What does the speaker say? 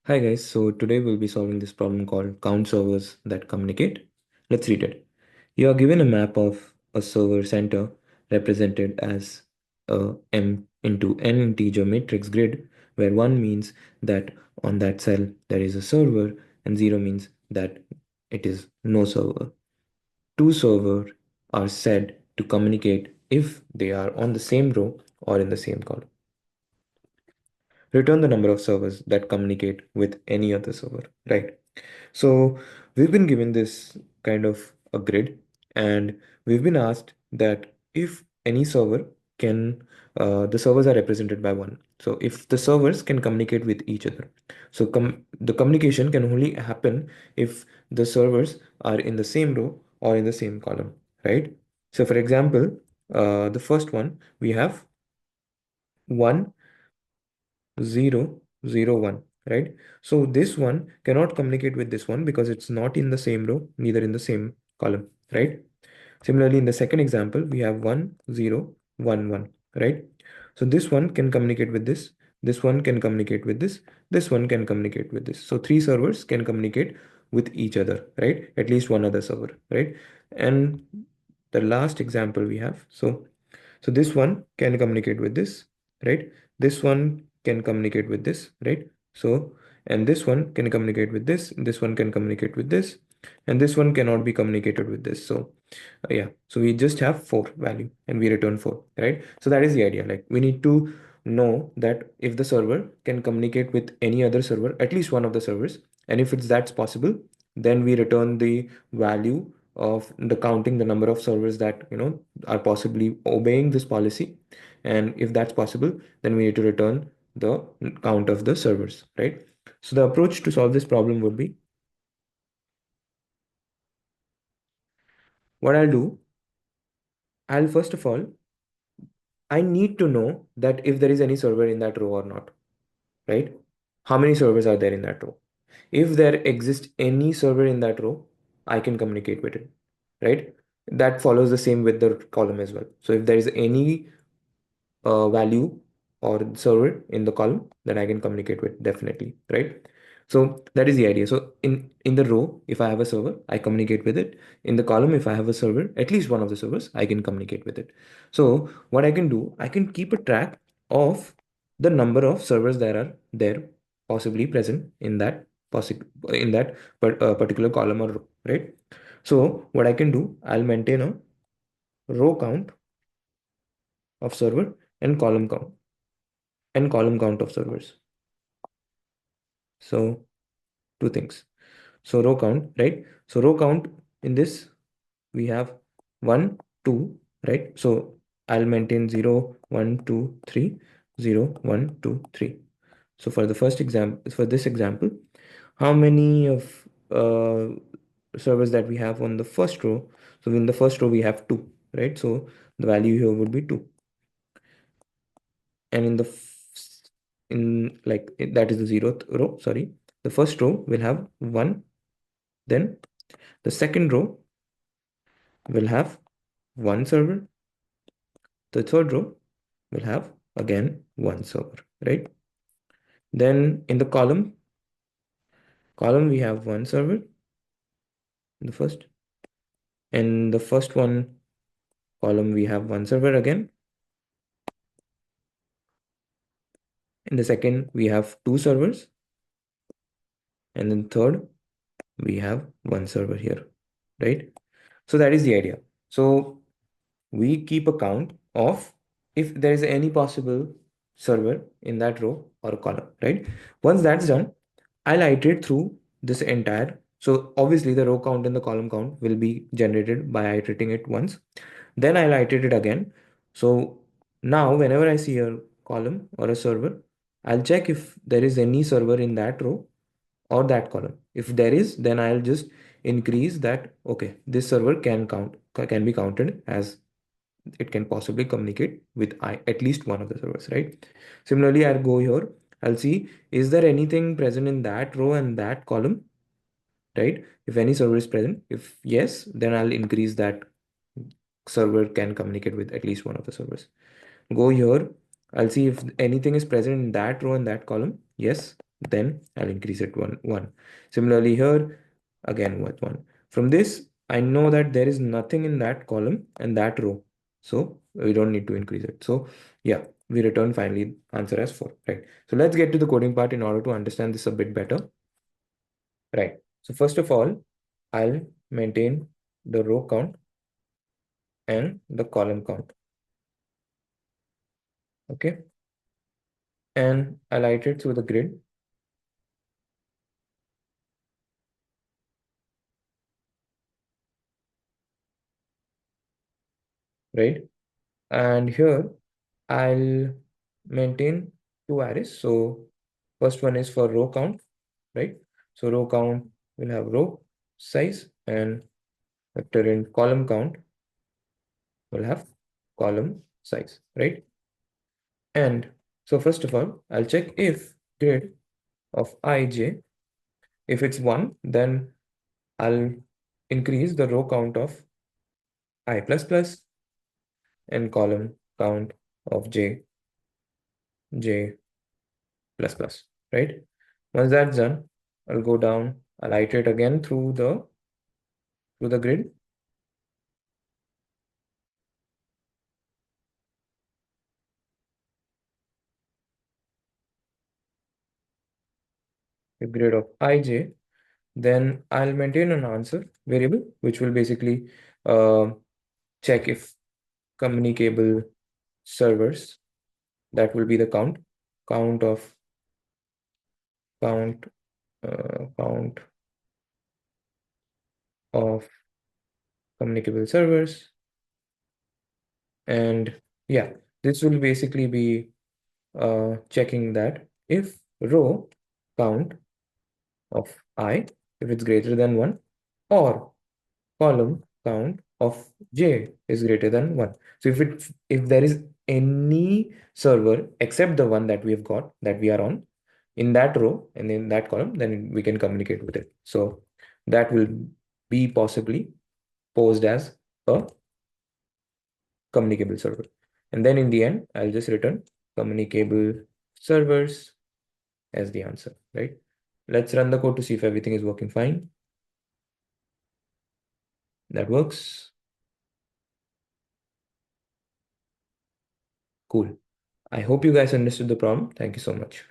Hi guys, so today we'll be solving this problem called count servers that communicate. Let's read it. You are given a map of a server center represented as a m into n integer matrix grid where 1 means that on that cell there is a server and 0 means that it is no server. Two servers are said to communicate if they are on the same row or in the same column. Return the number of servers that communicate with any other server, right? So we've been given this kind of a grid, and we've been asked that if any server can, the servers are represented by one. So if the servers can communicate with each other, so the communication can only happen if the servers are in the same row or in the same column, right? So for example, the first one we have 1 0 0 1, right? So this one cannot communicate with this one because it's not in the same row, neither in the same column, right? Similarly, in the second example, we have 1 0 1 1, right? So this one can communicate with this one can communicate with this one can communicate with this. So three servers can communicate with each other, right? At least one other server, right? And the last example we have, so this one can communicate with this, right? This one can communicate with this, right? So, and this one can communicate with this one can communicate with this, and this one cannot be communicated with this. So, yeah, so we just have 4 value and we return 4, right? So that is the idea. Like we need to know that if the server can communicate with any other server, at least one of the servers, and if that's possible, then we return the value of the counting the number of servers that are possibly obeying this policy, and if that's possible, then we need to return the count of the servers, right? So the approach to solve this problem would be, what I'll do, I'll first of all, I need to know that if there is any server in that row or not, right? How many servers are there in that row? If there exists any server in that row, I can communicate with it, right? That follows the same with the column as well. So if there is any value or server in the column, then I can communicate with, definitely, right? So that is the idea. So in the row, if I have a server, I communicate with it. In the column, if I have a server, at least one of the servers, I can communicate with it. So what I can do, I can keep a track of the number of servers that are there, possibly present in that particular column or row, right? So what I can do, I'll maintain a row count of server and column count of servers. So two things. So row count, right? So row count in this, we have 1, 2, right? So I'll maintain 0, 1, 2, 3, 0, 1, 2, 3. So for the first example, for this example, how many of servers that we have on the first row? So in the first row, we have 2, right? So the value here would be 2. And in the that is the zeroth row, sorry. The first row will have 1, then the second row will have 1 server, the third row will have again 1 server, right? Then in the column we have 1 server in the first, and the first one column we have 1 server again. In the second we have 2 servers, and then third we have 1 server here, right? So that is the idea. So we keep a count of if there is any possible server in that row or column, right? Once that's done, I'll iterate through this entire. So obviously the row count and the column count will be generated by iterating it once. Then I'll iterate it again. So now whenever I see a column or a server, I'll check if there is any server in that row or that column. If there is, then I'll just increase that. Okay, this server can be counted as it can possibly communicate with at least one of the servers, right? Similarly, I'll go here. I'll see, is there anything present in that row and that column, right? If any server is present, if yes, then I'll increase that server can communicate with at least one of the servers. Go here. I'll see if anything is present in that row and that column. Yes, then I'll increase it one. Similarly here, again with one. From this, I know that there is nothing in that column and that row. So we don't need to increase it. So yeah, we return finally answer as 4, right? So let's get to the coding part in order to understand this a bit better. Right. So first of all, I'll maintain the row count and the column count. Okay. And I'll iterate through the grid. Right. And here I'll maintain two arrays. So first one is for row count, right? So row count will have row size, and vector in column count will have column size, right? And so first of all, I'll check if grid of ij, if it's 1, then I'll increase the row count of I plus plus and column count of j plus plus, right? Once that's done, I'll go down, I'll iterate again through the grid. The grid of ij, then I'll maintain an answer variable, which will basically uh, check if communicable servers, that will be the count of count count of communicable servers. And yeah, this will basically be checking that if row count of I, if it's greater than 1, or column count of j is greater than 1. So if there is any server except the one that we have got, that we are on, in that row and in that column, then we can communicate with it. So that will be possibly posed as a communicable server. And then in the end, I'll just return communicable servers as the answer, right? Let's run the code to see if everything is working fine. That works. Cool. I hope you guys understood the problem. Thank you so much.